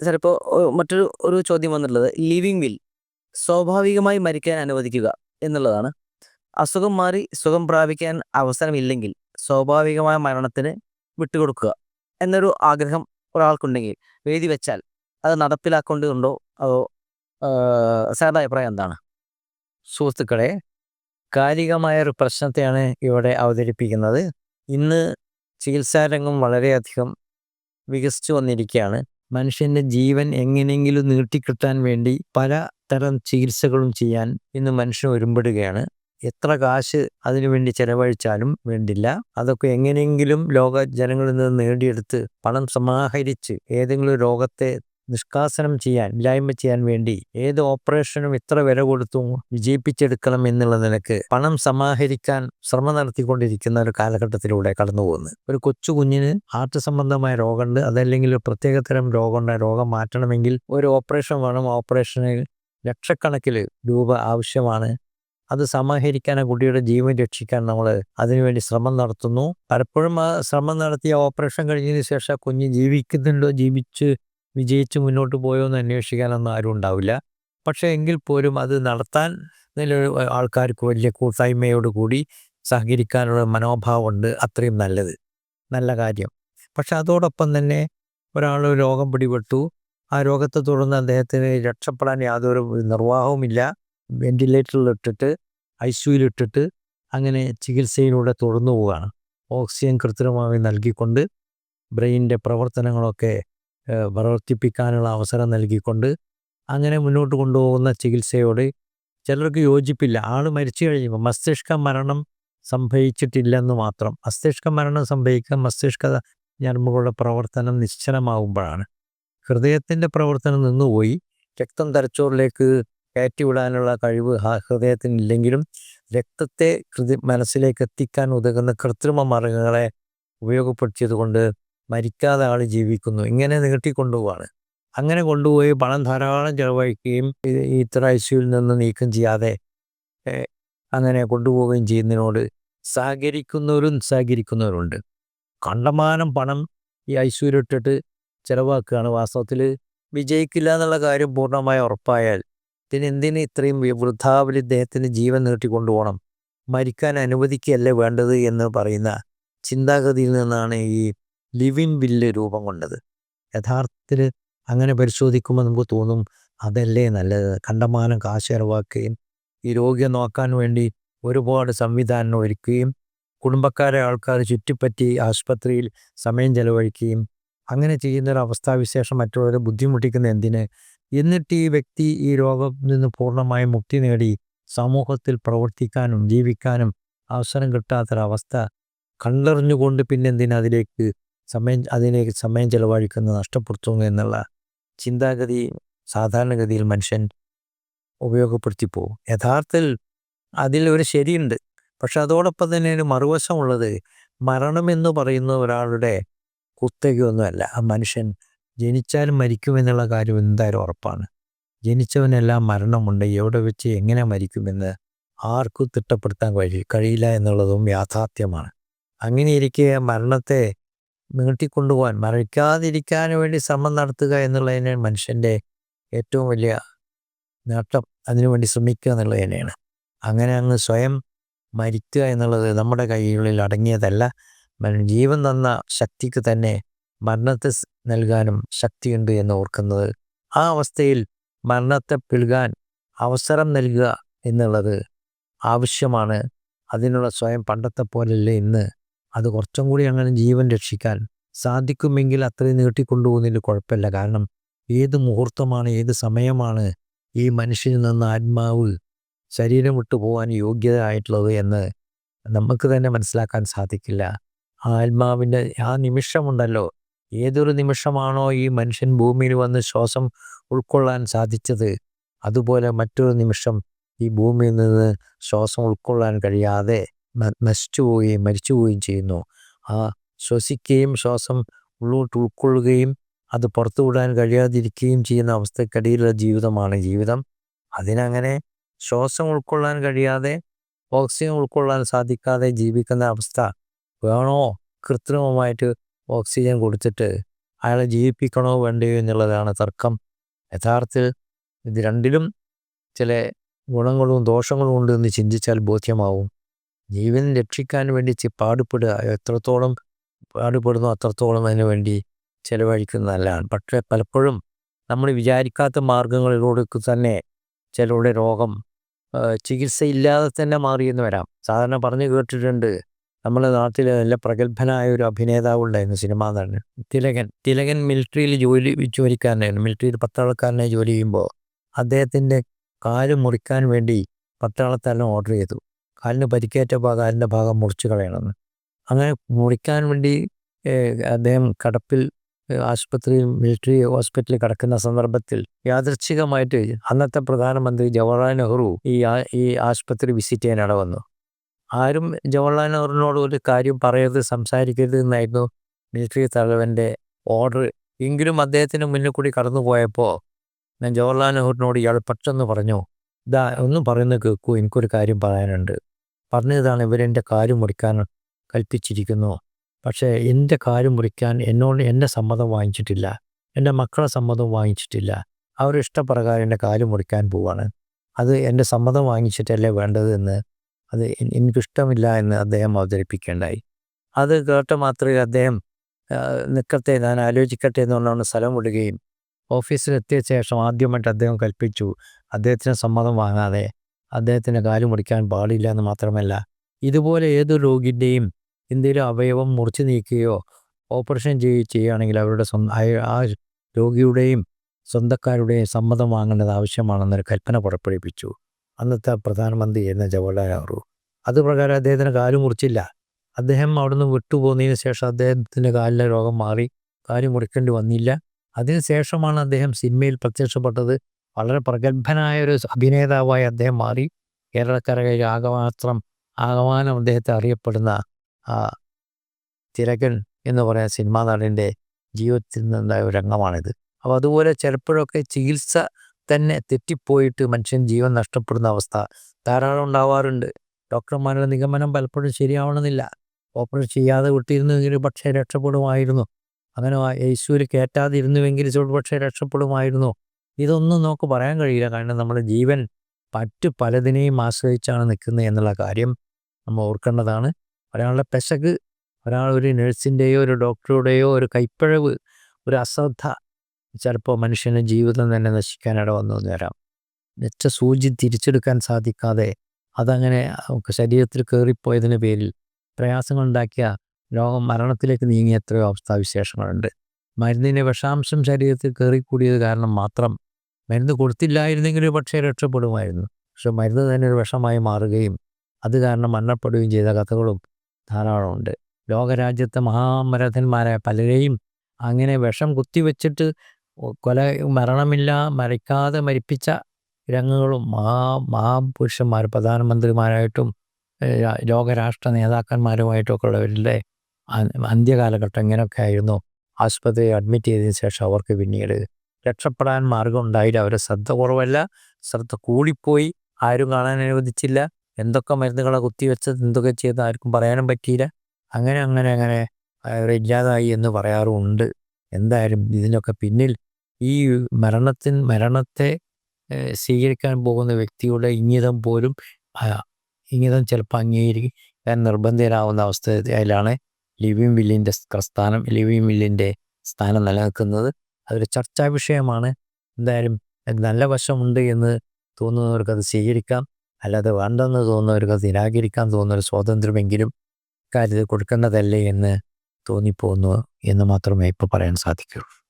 ചിലപ്പോൾ മറ്റൊരു ചോദ്യം വന്നിട്ടുള്ളത് ലിവിങ് വിൽ സ്വാഭാവികമായി മരിക്കാൻ അനുവദിക്കുക എന്നുള്ളതാണ്. അസുഖം മാറി സുഖം പ്രാപിക്കാൻ അവസരമില്ലെങ്കിൽ സ്വാഭാവികമായ മരണത്തിന് വിട്ടുകൊടുക്കുക എന്നൊരു ആഗ്രഹം ഒരാൾക്കുണ്ടെങ്കിൽ എഴുതി വെച്ചാൽ അത് നടപ്പിലാക്കേണ്ടതുണ്ടോ അതോ സാറിൻ്റെ അഭിപ്രായം എന്താണ്? സുഹൃത്തുക്കളെ, കാലികമായ ഒരു പ്രശ്നത്തെയാണ് ഇവിടെ അവതരിപ്പിക്കുന്നത്. ഇന്ന് ചികിത്സാരംഗം വളരെയധികം വികസിച്ചു വന്നിരിക്കുകയാണ്. മനുഷ്യൻ്റെ ജീവൻ എങ്ങനെയെങ്കിലും നീട്ടിക്കിട്ടാൻ വേണ്ടി പലതരം ചികിത്സകളും ചെയ്യാൻ ഇന്ന് മനുഷ്യൻ ഒരുമ്പെടുകയാണ്. എത്ര കാശ് അതിനുവേണ്ടി ചെലവഴിച്ചാലും വേണ്ടില്ല, അതൊക്കെ എങ്ങനെയെങ്കിലും ലോക ജനങ്ങളിൽ നിന്ന് നേടിയെടുത്ത് പണം സമാഹരിച്ച് ഏതെങ്കിലും രോഗത്തെ നിഷ്കാസനം ചെയ്യാൻ, ഇല്ലായ്മ ചെയ്യാൻ വേണ്ടി ഏത് ഓപ്പറേഷനും ഇത്ര വില കൊടുത്തു വിജയിപ്പിച്ചെടുക്കണം എന്നുള്ള നിലക്ക് പണം സമാഹരിക്കാൻ ശ്രമം നടത്തിക്കൊണ്ടിരിക്കുന്ന ഒരു കാലഘട്ടത്തിലൂടെ കടന്നു പോകുന്നത്. ഒരു കൊച്ചു കുഞ്ഞിന് ഹാർട്ട് സംബന്ധമായ രോഗമുണ്ട്, അതല്ലെങ്കിൽ ഒരു പ്രത്യേകതരം രോഗമുണ്ട്. രോഗം മാറ്റണമെങ്കിൽ ഒരു ഓപ്പറേഷൻ വേണം. ഓപ്പറേഷന് ലക്ഷക്കണക്കിന് രൂപ ആവശ്യമാണ്. അത് സമാഹരിക്കാൻ, ആ കുട്ടിയുടെ ജീവൻ രക്ഷിക്കാൻ നമ്മൾ അതിനുവേണ്ടി ശ്രമം നടത്തുന്നു. പലപ്പോഴും ആ ശ്രമം നടത്തിയ ഓപ്പറേഷൻ കഴിഞ്ഞതിന് ശേഷം കുഞ്ഞ് ജീവിക്കുന്നുണ്ടോ, വിജയിച്ച് മുന്നോട്ട് പോയോ എന്ന് അന്വേഷിക്കാനൊന്നും ആരും ഉണ്ടാവില്ല. പക്ഷേ എങ്കിൽ പോലും അത് നടത്താൻ ആൾക്കാർക്ക് വലിയ കൂട്ടായ്മയോടുകൂടി സഹകരിക്കാനുള്ള മനോഭാവമുണ്ട്. അത്രയും നല്ല കാര്യം. പക്ഷെ അതോടൊപ്പം തന്നെ ഒരാൾ രോഗം പിടിപെട്ടു, ആ രോഗത്തെ തുടർന്ന് അദ്ദേഹത്തിന് രക്ഷപ്പെടാൻ യാതൊരു നിർവാഹവുമില്ല. വെന്റിലേറ്ററിലിട്ടിട്ട്, ICUയിലിട്ടിട്ട് അങ്ങനെ ചികിത്സയിലൂടെ തുടർന്നു പോവുകയാണ്. ഓക്സിജൻ കൃത്രിമമായി നൽകിക്കൊണ്ട്, ബ്രെയിനിൻ്റെ പ്രവർത്തനങ്ങളൊക്കെ പ്രവർത്തിപ്പിക്കാനുള്ള അവസരം നൽകിക്കൊണ്ട് അങ്ങനെ മുന്നോട്ട് കൊണ്ടുപോകുന്ന ചികിത്സയോട് ചിലർക്ക് യോജിപ്പില്ല. ആൾ മരിച്ചു കഴിയുമ്പോൾ മസ്തിഷ്ക മരണം സംഭവിച്ചിട്ടില്ലെന്ന് മാത്രം. മസ്തിഷ്ക മരണം സംഭവിക്കാൻ മസ്തിഷ്ക ഞരമ്പുകളുടെ പ്രവർത്തനം നിശ്ചലമാകുമ്പോഴാണ്. ഹൃദയത്തിൻ്റെ പ്രവർത്തനം നിന്നുപോയി. രക്തം തലച്ചോറിലേക്ക് കയറ്റിവിടാനുള്ള കഴിവ് ഹൃദയത്തിനില്ലെങ്കിലും രക്തത്തെ മനസ്സിലേക്ക് എത്തിക്കാൻ ഉതകുന്ന കൃത്രിമ മാർഗങ്ങളെ ഉപയോഗപ്പെടുത്തിയതുകൊണ്ട് മരിക്കാതെ ആൾ ജീവിക്കുന്നു. ഇങ്ങനെ നീട്ടിക്കൊണ്ടുപോവാണ്. അങ്ങനെ കൊണ്ടുപോയി പണം ധാരാളം ചെലവഴിക്കുകയും ഇത്ര ICUയിൽ നിന്ന് നീക്കം ചെയ്യാതെ അങ്ങനെ കൊണ്ടുപോവുകയും ചെയ്യുന്നതിനോട് സഹകരിക്കുന്നവരുണ്ട്. കണ്ടമാനം പണം ഈ ICUയിലിട്ടിട്ട് ചിലവാക്കുകയാണ്. വാസ്തവത്തിൽ വിജയിക്കില്ല എന്നുള്ള കാര്യം പൂർണ്ണമായി ഉറപ്പായാൽ എന്തിന് ഇത്രയും വൃദ്ധാവിൽ ഇദ്ദേഹത്തിന് ജീവൻ നീട്ടിക്കൊണ്ടുപോകണം, മരിക്കാൻ അനുവദിക്കുകയല്ലേ വേണ്ടത് എന്ന് പറയുന്ന ചിന്താഗതിയിൽ നിന്നാണ് ഈ ലിവിങ് വില്ല് രൂപം കൊണ്ടത്. യഥാർത്ഥത്തിൽ അങ്ങനെ പരിശോധിക്കുമ്പോൾ നമുക്ക് തോന്നും അതല്ലേ നല്ലത്. കണ്ടമാനം കാശ് ചെലവാക്കുകയും ഈ രോഗിയെ നോക്കാൻ വേണ്ടി ഒരുപാട് സംവിധാനം ഒരുക്കുകയും കുടുംബക്കാരെ ആൾക്കാർ ചുറ്റിപ്പറ്റി ആശുപത്രിയിൽ സമയം ചെലവഴിക്കുകയും അങ്ങനെ ചെയ്യുന്നൊരവസ്ഥാവിശേഷം മറ്റുള്ളവരെ ബുദ്ധിമുട്ടിക്കുന്ന എന്തിന്? എന്നിട്ട് ഈ വ്യക്തി ഈ രോഗം നിന്ന് പൂർണ്ണമായും മുക്തി നേടി സമൂഹത്തിൽ പ്രവർത്തിക്കാനും ജീവിക്കാനും അവസരം കിട്ടാത്തൊരവസ്ഥ കണ്ടറിഞ്ഞുകൊണ്ട് പിന്നെന്തിനാ അതിലേക്ക് സമയം ചെലവഴിക്കുന്നത്, നഷ്ടപ്പെടുത്തുന്നു എന്നുള്ള ചിന്താഗതി സാധാരണഗതിയിൽ മനുഷ്യൻ ഉപയോഗപ്പെടുത്തി പോകും. യഥാർത്ഥത്തിൽ അതിൽ ഒരു ശരിയുണ്ട്. പക്ഷെ അതോടൊപ്പം തന്നെ ഒരു മറുവശമുള്ളത്, മരണമെന്ന് പറയുന്ന ഒരാളുടെ കുത്തകയൊന്നുമല്ല. ആ മനുഷ്യൻ ജനിച്ചാലും മരിക്കുമെന്നുള്ള കാര്യം എന്തായാലും ഉറപ്പാണ്. ജനിച്ചവനെല്ലാം മരണമുണ്ട്. എവിടെ വെച്ച് എങ്ങനെ മരിക്കുമെന്ന് ആർക്കും തിട്ടപ്പെടുത്താൻ കഴിയില്ല എന്നുള്ളതും യാഥാർത്ഥ്യമാണ്. അങ്ങനെയിരിക്കെ മരണത്തെ നീട്ടിക്കൊണ്ടുപോകാൻ, മരിക്കാതിരിക്കാൻ വേണ്ടി ശ്രമം നടത്തുക എന്നുള്ളതിന് മനുഷ്യൻ്റെ ഏറ്റവും വലിയ നേട്ടം. അതിനുവേണ്ടി ശ്രമിക്കുക എന്നുള്ളത് തന്നെയാണ്. അങ്ങനെ അങ്ങ് സ്വയം മരിക്കുക എന്നുള്ളത് നമ്മുടെ കൈകളിൽ അടങ്ങിയതല്ല. ജീവൻ തന്ന ശക്തിക്ക് തന്നെ മരണത്തെ നൽകാനും ശക്തിയുണ്ട് എന്ന് ഓർക്കുന്നത്, ആ അവസ്ഥയിൽ മരണത്തെ പിൽകാൻ അവസരം നൽകുക എന്നുള്ളത് ആവശ്യമാണ്. അതിനുള്ള സ്വയം പണ്ടത്തെ പോലല്ലേ ഇന്ന്. അത് കുറച്ചും കൂടി അങ്ങനെ ജീവൻ രക്ഷിക്കാൻ സാധിക്കുമെങ്കിൽ അത്രയും നീട്ടിക്കൊണ്ടുപോകുന്നതിൽ കുഴപ്പമില്ല. കാരണം ഏത് മുഹൂർത്തമാണ്, ഏത് സമയമാണ് ഈ മനുഷ്യനിൽ നിന്ന് ആത്മാവ് ശരീരം വിട്ടു പോകാൻ യോഗ്യത ആയിട്ടുള്ളത് എന്ന് നമുക്ക് തന്നെ മനസ്സിലാക്കാൻ സാധിക്കില്ല. ആ ആത്മാവിൻ്റെ ആ നിമിഷമുണ്ടല്ലോ, ഏതൊരു നിമിഷമാണോ ഈ മനുഷ്യൻ ഭൂമിയിൽ വന്ന് ശ്വാസം ഉൾക്കൊള്ളാൻ സാധിച്ചത്, അതുപോലെ മറ്റൊരു നിമിഷം ഈ ഭൂമിയിൽ നിന്ന് ശ്വാസം ഉൾക്കൊള്ളാൻ കഴിയാതെ മരിച്ചു പോവുകയും ചെയ്യുന്നു. ആ ശ്വസിക്കുകയും ശ്വാസം ഉള്ളോട്ട് ഉൾക്കൊള്ളുകയും അത് പുറത്തു വിടാൻ കഴിയാതിരിക്കുകയും ചെയ്യുന്ന അവസ്ഥക്കടിയിലുള്ള ജീവിതമാണ് ജീവിതം. അതിനങ്ങനെ ശ്വാസം ഉൾക്കൊള്ളാൻ കഴിയാതെ, ഓക്സിജൻ ഉൾക്കൊള്ളാൻ സാധിക്കാതെ ജീവിക്കുന്ന അവസ്ഥ വേണോ? കൃത്രിമമായിട്ട് ഓക്സിജൻ കൊടുത്തിട്ട് അയാളെ ജീവിപ്പിക്കണോ വേണ്ടയോ എന്നുള്ളതാണ് തർക്കം. യഥാർത്ഥത്തിൽ ഇത് രണ്ടിലും ചില ഗുണങ്ങളും ദോഷങ്ങളും ഉണ്ട് എന്ന് ചിന്തിച്ചാൽ ബോധ്യമാവും. ജീവൻ രക്ഷിക്കാൻ വേണ്ടി പാടുപെടുക, എത്രത്തോളം പാടുപെടുന്നു അത്രത്തോളം അതിനു വേണ്ടി ചിലവഴിക്കുന്നത് നല്ലതാണ്. പക്ഷേ പലപ്പോഴും നമ്മൾ വിചാരിക്കാത്ത മാർഗങ്ങളിലൂടെ തന്നെ ചിലരുടെ രോഗം ചികിത്സയില്ലാതെ തന്നെ മാറിയെന്ന് വരാം. സാധാരണ പറഞ്ഞു കേട്ടിട്ടുണ്ട്, നമ്മുടെ നാട്ടിൽ നല്ല പ്രഗത്ഭനായ ഒരു അഭിനേതാവ് ഉണ്ടായിരുന്നു, സിനിമാ നടൻ തിലകൻ മിലിറ്ററിയിൽ ജോലിക്കാരനായിരുന്നു. മിലിറ്ററിയിൽ പട്ടാളക്കാരനായി ജോലി ചെയ്യുമ്പോൾ അദ്ദേഹത്തിൻ്റെ കാല് മുറിക്കാൻ വേണ്ടി പട്ടാളക്കാരനെ ഓർഡർ ചെയ്തു. കാലിന് പരിക്കേറ്റപ്പോൾ കാലിൻ്റെ ഭാഗം മുറിച്ച് കളയണമെന്ന്. അങ്ങനെ മുറിക്കാൻ വേണ്ടി അദ്ദേഹം കിടപ്പിൽ മിലിറ്ററി ഹോസ്പിറ്റലിൽ കിടക്കുന്ന സന്ദർഭത്തിൽ യാദൃച്ഛികമായിട്ട് അന്നത്തെ പ്രധാനമന്ത്രി ജവഹർലാൽ നെഹ്റു ഈ ആശുപത്രി വിസിറ്റ് ചെയ്യാൻ വന്നു. ആരും ജവഹർലാൽ നെഹ്റുവിനോട് ഒരു കാര്യം പറയരുത്, സംസാരിക്കരുത് എന്നായിരുന്നു മിലിറ്ററി തലവൻ്റെ ഓർഡർ. എങ്കിലും അദ്ദേഹത്തിന് മുന്നിൽ കൂടി കടന്നു പോയപ്പോൾ ഞാൻ ജവഹർലാൽ നെഹ്റുവിനോട് ഇയാൾ പെട്ടെന്ന് പറഞ്ഞു, ഇതാ ഒന്നും പറയുന്നത് കേൾക്കൂ, എനിക്കൊരു കാര്യം പറയാനുണ്ട്. പറഞ്ഞതാണ്, ഇവരെൻ്റെ കാല് മുറിക്കാൻ കൽപ്പിച്ചിരിക്കുന്നു. പക്ഷേ എൻ്റെ കാല് മുറിക്കാൻ എൻ്റെ സമ്മതം വാങ്ങിച്ചിട്ടില്ല, എൻ്റെ മക്കളെ സമ്മതം വാങ്ങിച്ചിട്ടില്ല. അവരുടെ ഇഷ്ടപ്രകാരം എൻ്റെ കാല് മുറിക്കാൻ പോവാണ്. അത് എൻ്റെ സമ്മതം വാങ്ങിച്ചിട്ടല്ലേ വേണ്ടത് എന്ന്, അത് എനിക്കിഷ്ടമില്ല എന്ന് അദ്ദേഹം അവതരിപ്പിക്കേണ്ടായി. അത് കേട്ട മാത്രമേ അദ്ദേഹം നിൽക്കട്ടെ, ഞാൻ ആലോചിക്കട്ടെ എന്നുകൊണ്ടാണ് സ്ഥലം വിടുകയും ഓഫീസിലെത്തിയ ശേഷം ആദ്യമായിട്ട് അദ്ദേഹം കൽപ്പിച്ചു, അദ്ദേഹത്തിന് സമ്മതം വാങ്ങാതെ അദ്ദേഹത്തിൻ്റെ കാല് മുറിക്കാൻ പാടില്ല എന്ന് മാത്രമല്ല, ഇതുപോലെ ഏത് രോഗിൻ്റെയും എന്തെങ്കിലും അവയവം മുറിച്ച് നീക്കുകയോ ഓപ്പറേഷൻ ചെയ്യുകയാണെങ്കിൽ അവരുടെ ആ രോഗിയുടെയും സ്വന്തക്കാരുടെയും സമ്മതം വാങ്ങേണ്ടത് ആവശ്യമാണെന്നൊരു കൽപ്പന പുറപ്പെടുവിപ്പിച്ചു അന്നത്തെ പ്രധാനമന്ത്രി എന്ന ജവഹർലാൽ നെഹ്റു. അതുപ്രകാരം അദ്ദേഹത്തിന് കാല് മുറിച്ചില്ല. അദ്ദേഹം അവിടുന്ന് വിട്ടുപോകുന്നതിന് ശേഷം അദ്ദേഹത്തിൻ്റെ കാലിലെ രോഗം മാറി, കാല് മുറിക്കേണ്ടി വന്നില്ല. അതിനുശേഷമാണ് അദ്ദേഹം സിനിമയിൽ പ്രത്യക്ഷപ്പെട്ടത്. വളരെ പ്രഗത്ഭനായ ഒരു അഭിനേതാവായി അദ്ദേഹം മാറി. കേരളക്കരയിൽ ആകമാനം അദ്ദേഹത്തെ അറിയപ്പെടുന്ന തിലകൻ എന്ന് പറയുന്ന സിനിമാ നടൻ്റെ ജീവിതത്തിൽ നിന്നുണ്ടായ ഒരു രംഗമാണിത്. അപ്പോൾ അതുപോലെ ചിലപ്പോഴൊക്കെ ചികിത്സ തന്നെ തെറ്റിപ്പോയിട്ട് മനുഷ്യൻ ജീവൻ നഷ്ടപ്പെടുന്ന അവസ്ഥ ധാരാളം ഉണ്ടാവാറുണ്ട്. ഡോക്ടർമാരുടെ നിഗമനം പലപ്പോഴും ശരിയാവണമെന്നില്ല. ഓപ്പറേഷൻ ചെയ്യാതെ വിട്ടിരുന്നുവെങ്കിൽ പക്ഷേ രക്ഷപ്പെടുമായിരുന്നു. അങ്ങനെ ഐസിയുവിൽ കയറ്റാതിരുന്നുവെങ്കിൽ പക്ഷേ രക്ഷപ്പെടുമായിരുന്നു. ഇതൊന്നും നമുക്ക് പറയാൻ കഴിയില്ല. കാരണം നമ്മുടെ ജീവൻ മറ്റു പലതിനെയും ആശ്രയിച്ചാണ് നിൽക്കുന്നത് എന്നുള്ള കാര്യം നമ്മൾ ഓർക്കേണ്ടതാണ്. ഒരാളുടെ പെശക്, ഒരു നഴ്സിൻ്റെയോ ഒരു ഡോക്ടറുടെയോ ഒരു കൈപ്പിഴവ്, ഒരു അശ്രദ്ധ ചിലപ്പോൾ മനുഷ്യൻ്റെ ജീവിതം തന്നെ നശിക്കാനിട വന്നു വരാം. വെച്ച സൂചി തിരിച്ചെടുക്കാൻ സാധിക്കാതെ അതങ്ങനെ ശരീരത്തിൽ കയറിപ്പോയതിന് പേരിൽ പ്രയാസങ്ങളുണ്ടാക്കിയ രോഗം മരണത്തിലേക്ക് നീങ്ങിയ എത്രയോ അവസ്ഥാവിശേഷങ്ങളുണ്ട്. മരുന്നിൻ്റെ വിഷാംശം ശരീരത്തിൽ കയറിക്കൂടിയത് കാരണം മാത്രം മരുന്ന് കൊടുത്തില്ലായിരുന്നെങ്കിൽ പക്ഷേ രക്ഷപ്പെടുമായിരുന്നു. പക്ഷെ മരുന്ന് തന്നെ ഒരു വിഷമായി മാറുകയും അത് കാരണം മരണപ്പെടുകയും ചെയ്ത കഥകളും ധാരാളമുണ്ട്. ലോകരാജ്യത്തെ മഹാമരഥന്മാരായ പലരെയും അങ്ങനെ വിഷം കുത്തിവെച്ചിട്ട് മരിക്കാതെ മരിപ്പിച്ച രംഗങ്ങളും മഹാപുരുഷന്മാർ, പ്രധാനമന്ത്രിമാരായിട്ടും ലോകരാഷ്ട്ര നേതാക്കന്മാരുമായിട്ടൊക്കെ ഉള്ളവരുടെ അന്ത്യകാലഘട്ടം ഇങ്ങനെയൊക്കെ ആയിരുന്നു. ആശുപത്രിയിൽ അഡ്മിറ്റ് ചെയ്തതിന് ശേഷം അവർക്ക് പിന്നീട് രക്ഷപ്പെടാൻ മാർഗം ഉണ്ടായില്ല. അവരുടെ ശ്രദ്ധ കുറവല്ല, ശ്രദ്ധ കൂടിപ്പോയി. ആരും കാണാൻ അനുവദിച്ചില്ല. എന്തൊക്കെ മരുന്നുകളെ കുത്തിവെച്ചത്, എന്തൊക്കെ ചെയ്ത് ആർക്കും പറയാനും പറ്റിയില്ല. അങ്ങനെ ഇല്ലാതായി എന്ന് പറയാറുമുണ്ട്. എന്തായാലും ഇതിനൊക്കെ പിന്നിൽ ഈ മരണത്തെ സ്വീകരിക്കാൻ പോകുന്ന വ്യക്തിയുടെ ഇംഗിതം ചിലപ്പോൾ അംഗീകരിക്കാൻ നിർബന്ധിതരാകുന്ന അവസ്ഥയിലാണ് ലിവിങ് വില്ലിൻ്റെ സ്ഥാനം നിലനിൽക്കുന്നത്. അതൊരു ചർച്ചാ വിഷയമാണ്. എന്തായാലും നല്ല വശമുണ്ട് എന്ന് തോന്നുന്നവർക്ക് അത് സ്വീകരിക്കാം, അല്ലാതെ വേണ്ടെന്ന് തോന്നുന്നവർക്ക് അത് നിരാകരിക്കാൻ തോന്നുന്ന ഒരു സ്വാതന്ത്ര്യമെങ്കിലും കാര്യത്തിൽ കൊടുക്കേണ്ടതല്ലേ എന്ന് തോന്നിപ്പോകുന്നു എന്ന് മാത്രമേ ഇപ്പോൾ പറയാൻ സാധിക്കൂ.